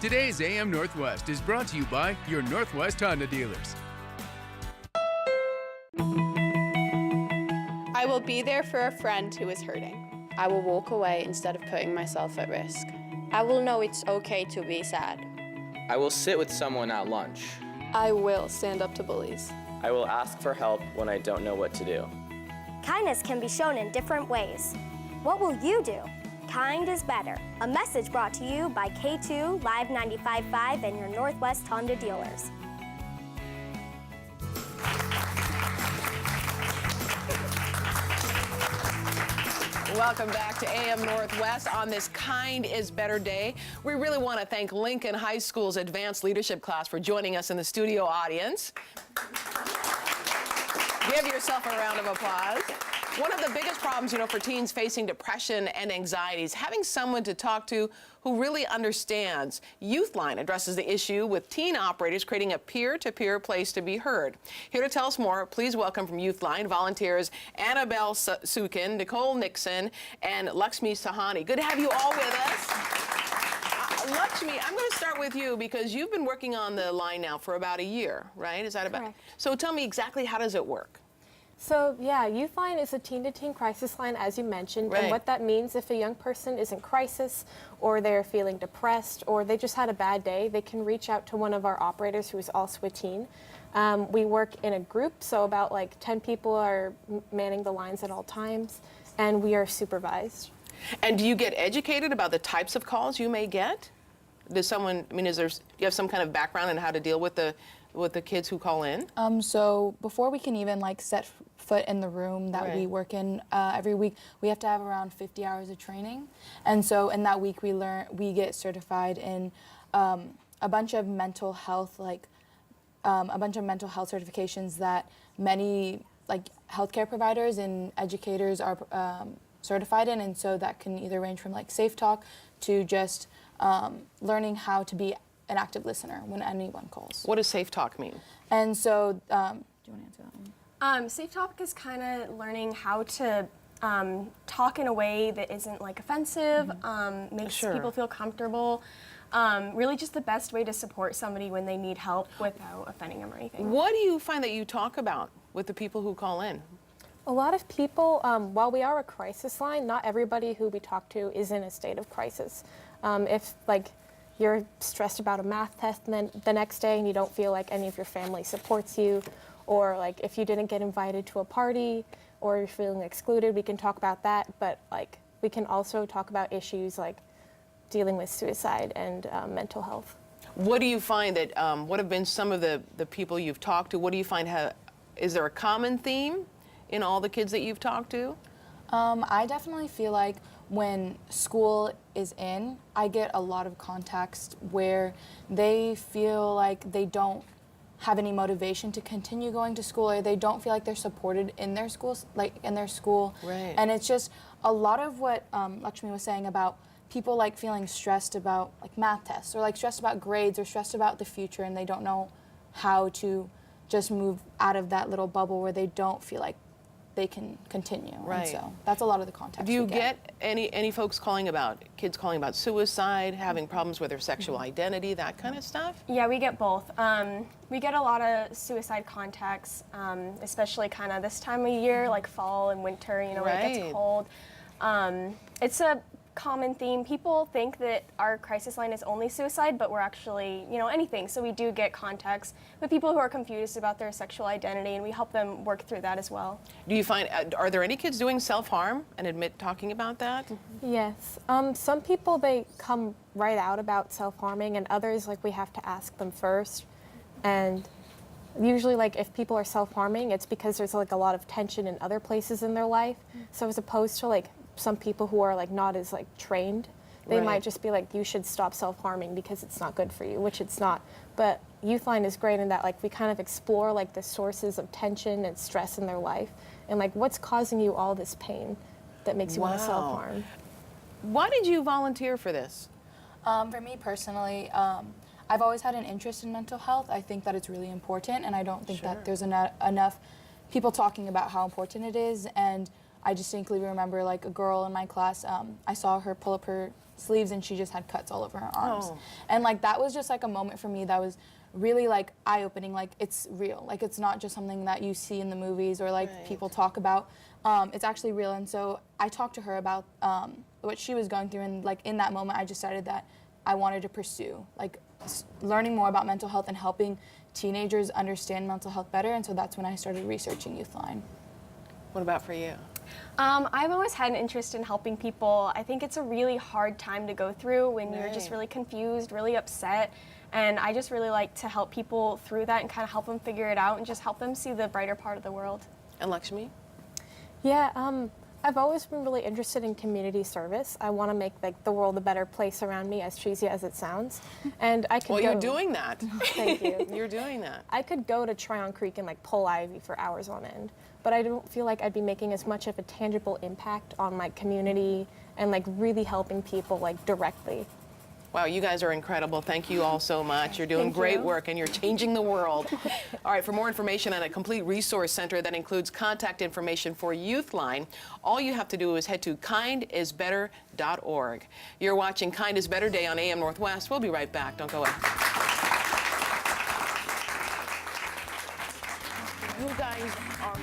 Today's AM Northwest is brought to you by your Northwest Honda dealers. I will be there for a friend who is hurting. I will walk away instead of putting myself at risk. I will know it's okay to be sad. I will sit with someone at lunch. I will stand up to bullies. I will ask for help when I don't know what to do. Kindness can be shown in different ways. What will you do? Kind is better. A message brought to you by K2, Live 95.5, and your Northwest Honda dealers. Welcome back to AM Northwest on this Kind is Better Day. We really want to thank Lincoln High School's advanced leadership class for joining us in the studio audience. Give yourself a round of applause. One of the biggest problems, for teens facing depression and anxiety is having someone to talk to who really understands. YouthLine addresses the issue with teen operators creating a peer-to-peer place to be heard. Here to tell us more, please welcome from YouthLine volunteers Annabelle Sukin, Nicole Nixon, and Lakshmi Sahani. Good to have you all with us. Lakshmi, I'm going to start with you because you've been working on the line now for about a year, right? Is that about? Correct. So tell me exactly, how does it work? So yeah, YouthLine is a teen-to-teen crisis line, as you mentioned, Right. and what that means, if a young person is in crisis or they're feeling depressed or they just had a bad day, they can reach out to one of our operators who is also a teen. We work in a group, so about like 10 people are manning the lines at all times, and we are supervised. And do you get educated about the types of calls you may get? Does someone, do you have some kind of background in how to deal with the kids who call in? So before we can even set foot in the room that we work in every week, we have to have around 50 hours of training. And so in that week we get certified in a bunch of mental health, certifications that many healthcare providers and educators are certified in. And so that can either range from safe talk to just learning how to be an active listener when anyone calls. What does safe talk mean? And so, do you want to answer that one? Safe talk is kind of learning how to talk in a way that isn't offensive, makes people feel comfortable. Really just the best way to support somebody when they need help without offending them or anything. What do you find that you talk about with the people who call in? A lot of people, while we are a crisis line, not everybody who we talk to is in a state of crisis. If you're stressed about a math test and then the next day and you don't feel like any of your family supports you, or if you didn't get invited to a party or you're feeling excluded, we can talk about that, but we can also talk about issues like dealing with suicide and mental health. What do you find that, what have been some of the people you've talked to? What do you find, is there a common theme in all the kids that you've talked to? I definitely feel like when school is in, I get a lot of context where they feel like they don't have any motivation to continue going to school, or they don't feel like they're supported in their schools, Right. And it's just a lot of what Lakshmi was saying about people feeling stressed about math tests, or stressed about grades, or stressed about the future, and they don't know how to just move out of that little bubble where they don't feel like they can continue. Right. And so that's a lot of the context. Do you we get any folks kids calling about suicide, having problems with their sexual identity, that kind of stuff? Yeah, we get both. We get a lot of suicide contacts, especially kind of this time of year, like fall and winter, when it gets cold. It's a common theme. People think that our crisis line is only suicide, but we're actually, anything. So we do get contacts with people who are confused about their sexual identity, and we help them work through that as well. Do you find, are there any kids doing self-harm and talking about that? Yes. Some people, they come right out about self-harming, and others, we have to ask them first. And usually, if people are self-harming, it's because there's a lot of tension in other places in their life. So as opposed to some people who are not as trained, they might just be you should stop self-harming because it's not good for you, which it's not. But YouthLine is great in that we kind of explore the sources of tension and stress in their life, and what's causing you all this pain that makes you want to self-harm. Why did you volunteer for this? For me personally, I've always had an interest in mental health. I think that it's really important, and I don't think that there's enough people talking about how important it is. And I distinctly remember like a girl in my class, I saw her pull up her sleeves and she just had cuts all over her arms. Oh. And like that was just like a moment for me that was really like eye-opening. Like it's real. Like it's not just something that you see in the movies or like people talk about. It's actually real. And so I talked to her about what she was going through, and like in that moment I decided that I wanted to pursue like learning more about mental health and helping teenagers understand mental health better. And so that's when I started researching YouthLine. What about for you? I've always had an interest in helping people. I think it's a really hard time to go through when you're just really confused, really upset. And I just really like to help people through that and kind of help them figure it out and just help them see the brighter part of the world. And Lakshmi? Yeah, I've always been really interested in community service. I want to make like the world a better place around me, as cheesy as it sounds. And I could Well, go, you're doing that. Thank you. You're doing that. I could go to Tryon Creek and like pull ivy for hours on end, but I don't feel like I'd be making as much of a tangible impact on my community and like really helping people like directly. Wow, you guys are incredible. Thank you all so much. You're doing great work and you're changing the world. All right, for more information on a complete resource center that includes contact information for YouthLine, all you have to do is head to kindisbetter.org. You're watching Kind is Better Day on AM Northwest. We'll be right back. Don't go away. You guys are